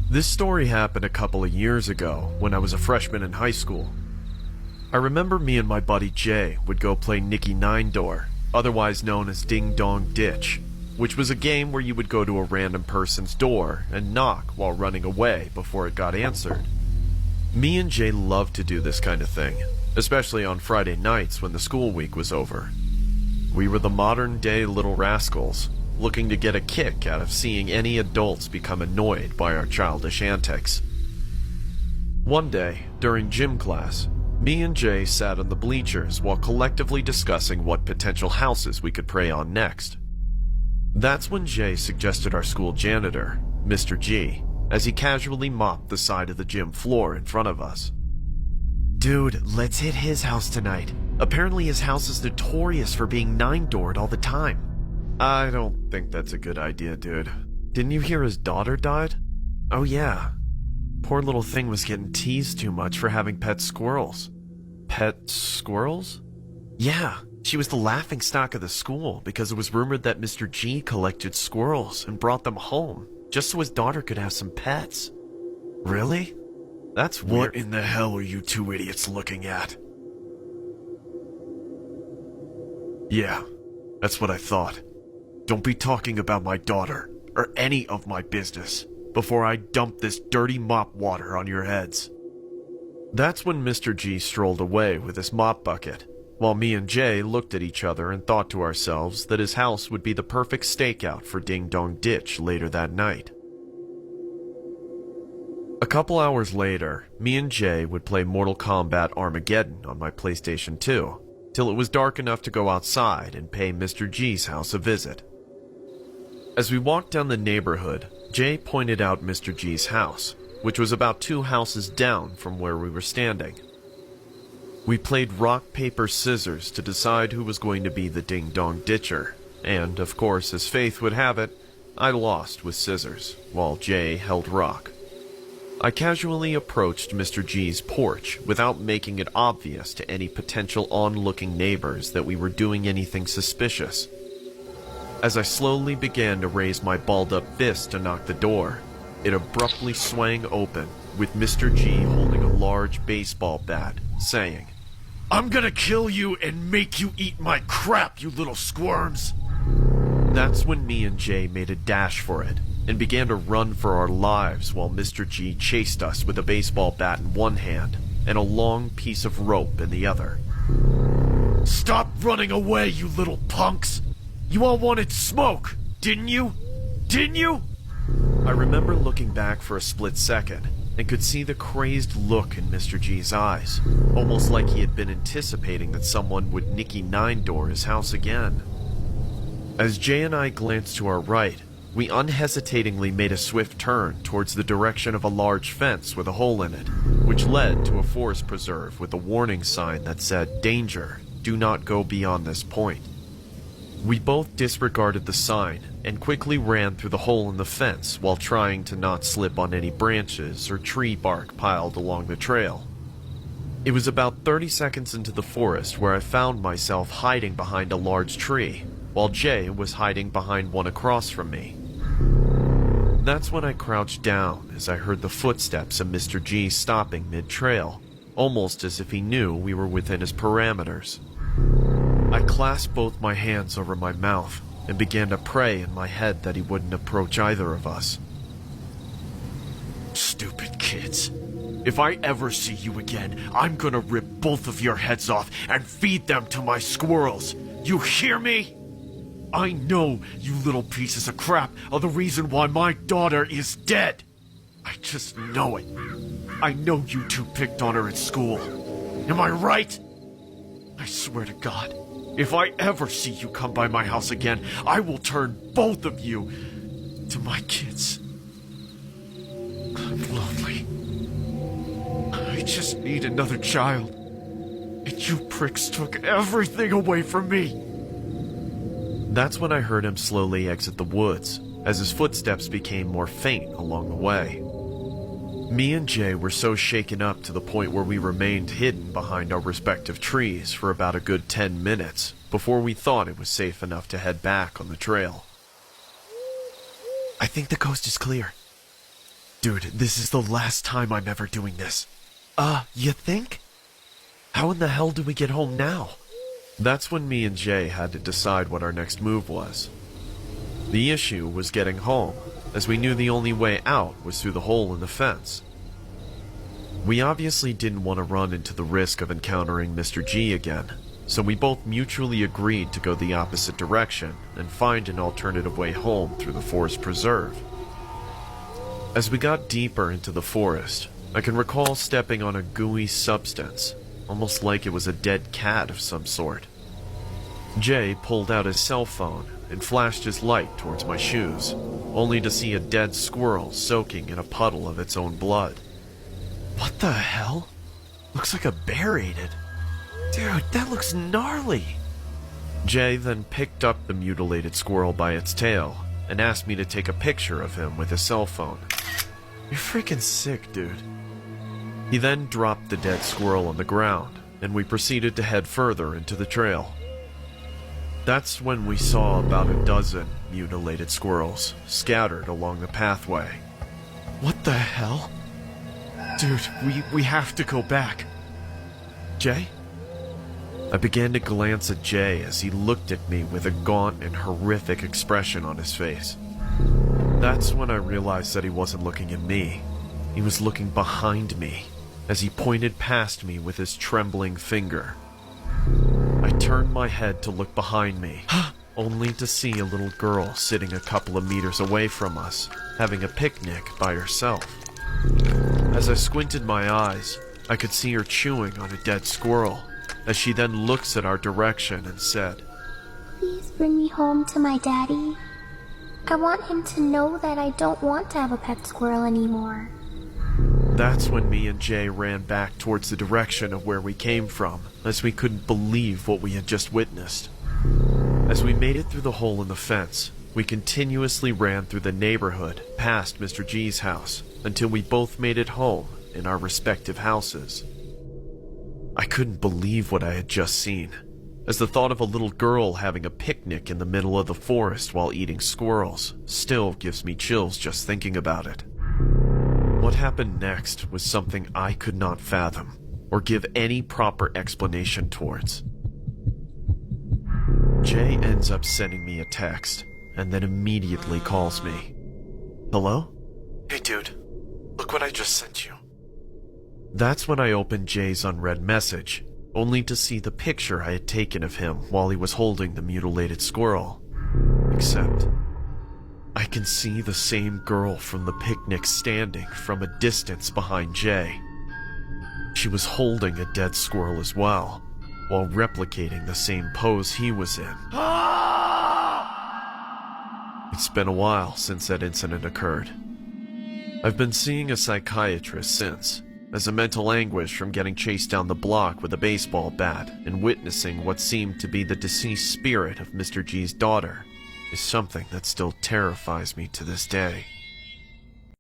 This story happened a couple of years ago when I was a freshman in high school. I remember me and my buddy Jay would go play Nicky Nine Door, otherwise known as Ding Dong Ditch, which was a game where you would go to a random person's door and knock while running away before it got answered. Me and Jay loved to do this kind of thing, especially on Friday nights when the school week was over. We were the modern-day little rascals, looking to get a kick out of seeing any adults become annoyed by our childish antics. One day, during gym class, me and Jay sat on the bleachers while collectively discussing what potential houses we could prey on next. That's when Jay suggested our school janitor, Mr. G, as he casually mopped the side of the gym floor in front of us. "Dude, let's hit his house tonight. Apparently his house is notorious for being nine-doored all the time." "I don't think that's a good idea, dude. Didn't you hear his daughter died?" "Oh yeah. Poor little thing was getting teased too much for having pet squirrels." "Pet squirrels?" "Yeah, she was the laughingstock of the school because it was rumored that Mr. G collected squirrels and brought them home just so his daughter could have some pets." "Really? That's weird." "What in the hell are you two idiots looking at?" "Yeah, that's what I thought. Don't be talking about my daughter, or any of my business, before I dump this dirty mop water on your heads." That's when Mr. G strolled away with his mop bucket, while me and Jay looked at each other and thought to ourselves that his house would be the perfect stakeout for Ding Dong Ditch later that night. A couple hours later, me and Jay would play Mortal Kombat Armageddon on my PlayStation 2, till it was dark enough to go outside and pay Mr. G's house a visit. As we walked down the neighborhood, Jay pointed out Mr. G's house, which was about 2 houses down from where we were standing. We played rock, paper, scissors to decide who was going to be the Ding Dong Ditcher, and, of course, as fate would have it, I lost with scissors, while Jay held rock. I casually approached Mr. G's porch without making it obvious to any potential onlooking neighbors that we were doing anything suspicious. As I slowly began to raise my balled-up fist to knock the door, it abruptly swang open, with Mr. G holding a large baseball bat, saying, "I'm gonna kill you and make you eat my crap, you little squirms!" That's when me and Jay made a dash for it, and began to run for our lives while Mr. G chased us with a baseball bat in one hand and a long piece of rope in the other. "Stop running away, you little punks! You all wanted smoke, didn't you? Didn't you?" I remember looking back for a split second and could see the crazed look in Mr. G's eyes, almost like he had been anticipating that someone would Nicky Nine Door his house again. As Jay and I glanced to our right, we unhesitatingly made a swift turn towards the direction of a large fence with a hole in it, which led to a forest preserve with a warning sign that said, "Danger, do not go beyond this point." We both disregarded the sign and quickly ran through the hole in the fence while trying to not slip on any branches or tree bark piled along the trail. It was about 30 seconds into the forest where I found myself hiding behind a large tree, while Jay was hiding behind one across from me. That's when I crouched down as I heard the footsteps of Mr. G stopping mid-trail, almost as if he knew we were within his parameters. I clasped both my hands over my mouth and began to pray in my head that he wouldn't approach either of us. "Stupid kids. If I ever see you again, I'm gonna rip both of your heads off and feed them to my squirrels. You hear me? I know you little pieces of crap are the reason why my daughter is dead. I just know it. I know you two picked on her at school. Am I right? I swear to God, if I ever see you come by my house again, I will turn both of you to my kids. I'm lonely. I just need another child. And you pricks took everything away from me." That's when I heard him slowly exit the woods, as his footsteps became more faint along the way. Me and Jay were so shaken up to the point where we remained hidden behind our respective trees for about a good 10 minutes before we thought it was safe enough to head back on the trail. "I think the coast is clear." Dude, this is the last time I'm ever doing this. You think? How in the hell do we get home now? That's when me and Jay had to decide what our next move was. The issue was getting home, as we knew the only way out was through the hole in the fence. We obviously didn't want to run into the risk of encountering Mr. G again, so we both mutually agreed to go the opposite direction and find an alternative way home through the forest preserve. As we got deeper into the forest, I can recall stepping on a gooey substance, almost like it was a dead cat of some sort. Jay pulled out his cell phone and flashed his light towards my shoes, only to see a dead squirrel soaking in a puddle of its own blood. What the hell? Looks like a bear ate it. Dude, that looks gnarly. Jay then picked up the mutilated squirrel by its tail and asked me to take a picture of him with his cell phone. You're freaking sick, dude. He then dropped the dead squirrel on the ground, and we proceeded to head further into the trail. That's when we saw about a dozen mutilated squirrels scattered along the pathway. What the hell? Dude, we have to go back. Jay? I began to glance at Jay as he looked at me with a gaunt and horrific expression on his face. That's when I realized that he wasn't looking at me. He was looking behind me, as he pointed past me with his trembling finger. I turned my head to look behind me, only to see a little girl sitting a couple of meters away from us, having a picnic by herself. As I squinted my eyes, I could see her chewing on a dead squirrel, as she then looks at our direction and said, "Please bring me home to my daddy. I want him to know that I don't want to have a pet squirrel anymore." That's when me and Jay ran back towards the direction of where we came from, as we couldn't believe what we had just witnessed. As we made it through the hole in the fence, we continuously ran through the neighborhood past Mr. G's house until we both made it home in our respective houses. I couldn't believe what I had just seen, as the thought of a little girl having a picnic in the middle of the forest while eating squirrels still gives me chills just thinking about it. What happened next was something I could not fathom or give any proper explanation towards. Jay ends up sending me a text and then immediately calls me. Hello? Hey dude, look what I just sent you. That's when I opened Jay's unread message, only to see the picture I had taken of him while he was holding the mutilated squirrel. Except, I can see the same girl from the picnic standing from a distance behind Jay. She was holding a dead squirrel as well, while replicating the same pose he was in. It's been a while since that incident occurred. I've been seeing a psychiatrist since, as a mental anguish from getting chased down the block with a baseball bat and witnessing what seemed to be the deceased spirit of Mr. G's daughter is something that still terrifies me to this day.